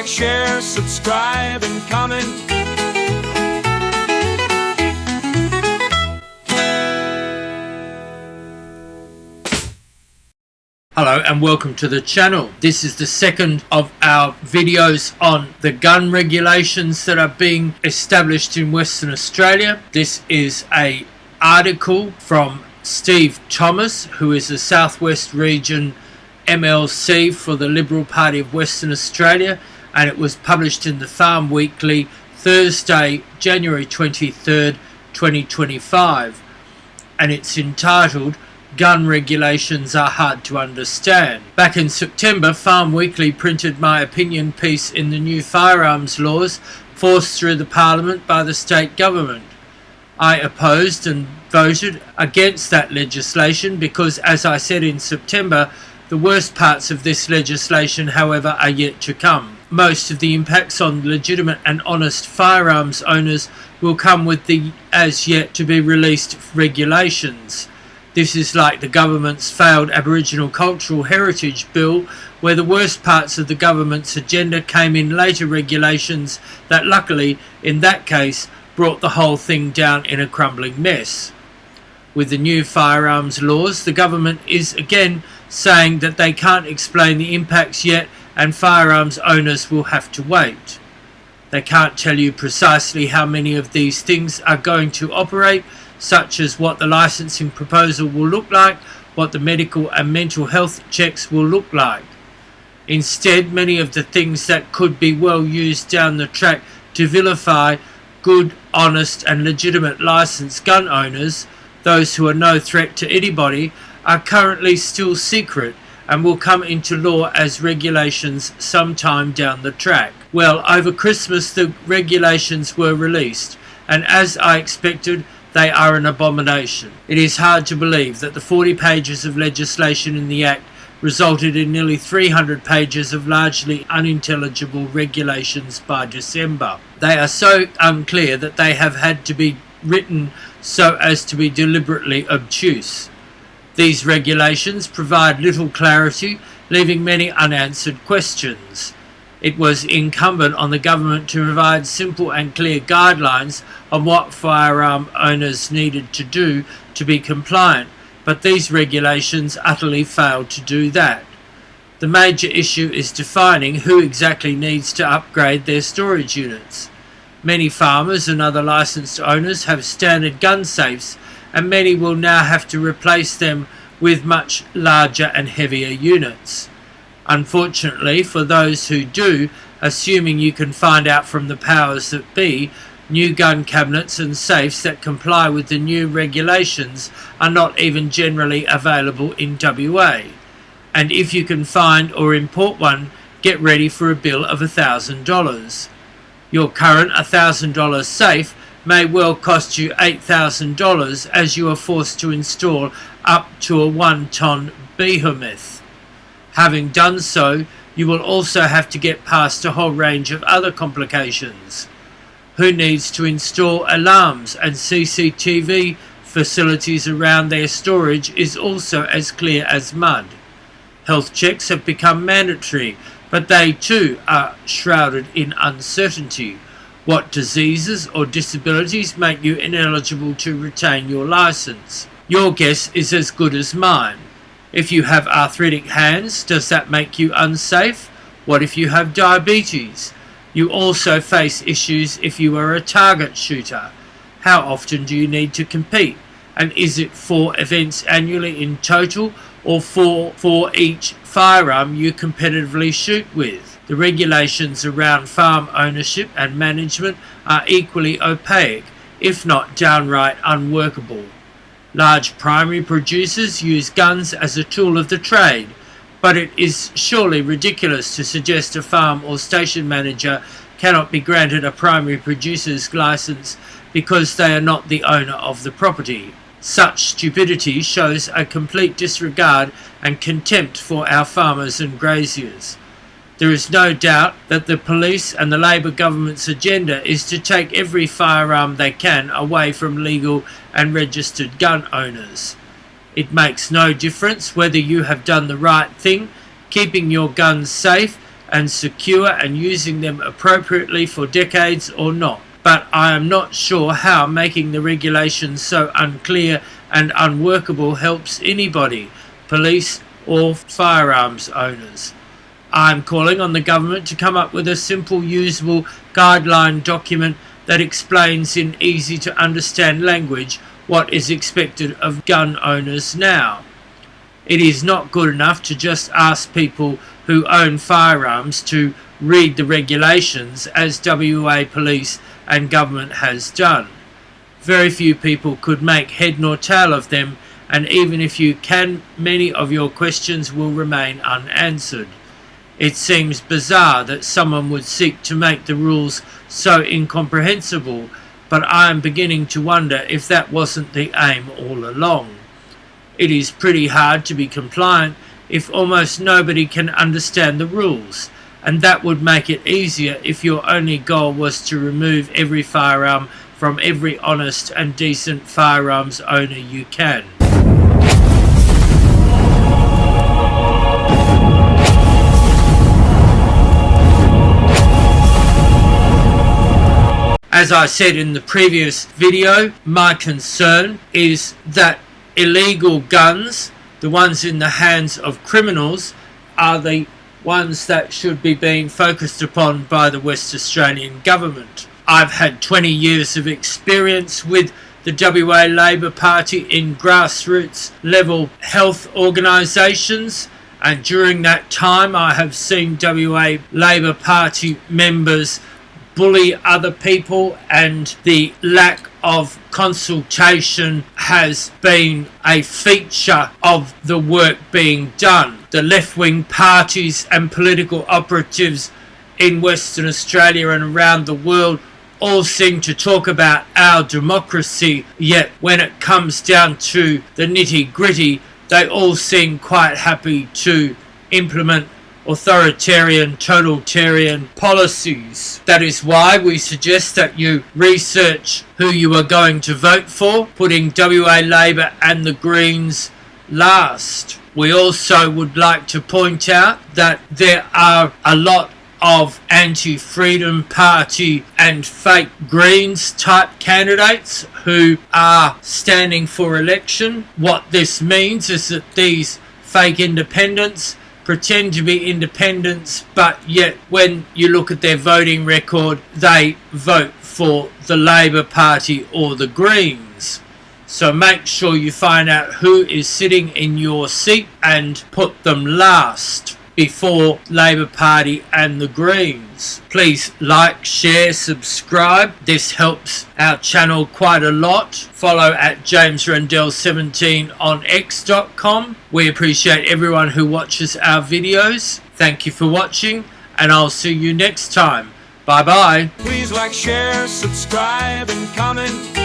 like, share, subscribe, and comment. Hello and welcome to the channel. This is the second of our videos on the gun regulations that are being established in Western Australia. This is an article from Steve Thomas, who is the South West Region MLC for the Liberal Party of Western Australia, and it was published in the Farm Weekly Thursday, January 23rd, 2025, and it's entitled "Gun Regulations Are Hard to Understand." Back in September, Farm Weekly printed my opinion piece in the new firearms laws forced through the Parliament by the state government. I opposed and voted against that legislation because, as I said in September, the worst parts of this legislation, however, are yet to come. Most of the impacts on legitimate and honest firearms owners will come with the as yet to be released regulations. This is like the government's failed Aboriginal Cultural Heritage Bill, where the worst parts of the government's agenda came in later regulations that luckily, in that case, brought the whole thing down in a crumbling mess. With the new firearms laws, the government is again saying that they can't explain the impacts yet and firearms owners will have to wait. They can't tell you precisely how many of these things are going to operate, such as what the licensing proposal will look like, what the medical and mental health checks will look like. Instead, many of the things that could be well used down the track to vilify good, honest and legitimate licensed gun owners, those who are no threat to anybody, are currently still secret and will come into law as regulations sometime down the track. Well, over Christmas the regulations were released, and as I expected, they are an abomination. It is hard to believe that the 40 pages of legislation in the Act resulted in nearly 300 pages of largely unintelligible regulations by December. They are so unclear that they have had to be written so as to be deliberately obtuse. These regulations provide little clarity, leaving many unanswered questions. It was incumbent on the government to provide simple and clear guidelines on what firearm owners needed to do to be compliant, but these regulations utterly failed to do that. The major issue is defining who exactly needs to upgrade their storage units. Many farmers and other licensed owners have standard gun safes, and many will now have to replace them with much larger and heavier units. Unfortunately, for those who do, assuming you can find out from the powers that be, new gun cabinets and safes that comply with the new regulations are not even generally available in WA. And if you can find or import one, get ready for a bill of $1,000. Your current $1,000 safe may well cost you $8,000 as you are forced to install up to a 1-ton behemoth. Having done so, you will also have to get past a whole range of other complications. Who needs to install alarms and CCTV facilities around their storage is also as clear as mud. Health checks have become mandatory, but they too are shrouded in uncertainty. What diseases or disabilities make you ineligible to retain your license? Your guess is as good as mine. If you have arthritic hands, does that make you unsafe? What if you have diabetes? You also face issues if you are a target shooter. How often do you need to compete? And is it 4 events annually in total, or 4 for each firearm you competitively shoot with? The regulations around farm ownership and management are equally opaque, if not downright unworkable. Large primary producers use guns as a tool of the trade, but it is surely ridiculous to suggest a farm or station manager cannot be granted a primary producer's license because they are not the owner of the property. Such stupidity shows a complete disregard and contempt for our farmers and graziers. There is no doubt that the police and the Labor government's agenda is to take every firearm they can away from legal and registered gun owners. It makes no difference whether you have done the right thing, keeping your guns safe, and secure and using them appropriately for decades or not. But I am not sure how making the regulations so unclear and unworkable helps anybody, police or firearms owners. I'm calling on the government to come up with a simple, usable guideline document that explains in easy to understand language what is expected of gun owners now. It is not good enough to just ask people who own firearms to read the regulations, as WA Police and government has done. Very few people could make head nor tail of them, and even if you can, many of your questions will remain unanswered. It seems bizarre that someone would seek to make the rules so incomprehensible, but I am beginning to wonder if that wasn't the aim all along. It is pretty hard to be compliant if almost nobody can understand the rules, and that would make it easier if your only goal was to remove every firearm from every honest and decent firearms owner you can. As I said in the previous video, my concern is that illegal guns, the ones in the hands of criminals, are the ones that should be being focused upon by the West Australian government. I've had 20 years of experience with the WA Labor Party in grassroots level health organisations, and during that time I have seen WA Labor Party members bully other people, and the lack of consultation has been a feature of the work being done. The left-wing parties and political operatives in Western Australia and around the world all seem to talk about our democracy, yet when it comes down to the nitty-gritty, they all seem quite happy to implement authoritarian, totalitarian policies. That is why we suggest that you research who you are going to vote for, putting WA Labor and the Greens last. We also would like to point out that there are a lot of anti-freedom party and fake Greens type candidates who are standing for election. What this means is that these fake independents pretend to be independents, but yet when you look at their voting record, they vote for the Labor Party or the Greens. So make sure you find out who is sitting in your seat and put them last before Labor Party and the Greens. Please like, share, subscribe. This helps our channel quite a lot. Follow at JamesRandell17 on x.com. We appreciate everyone who watches our videos. Thank you for watching, and I'll see you next time. Bye bye. Please like, share, subscribe, and comment.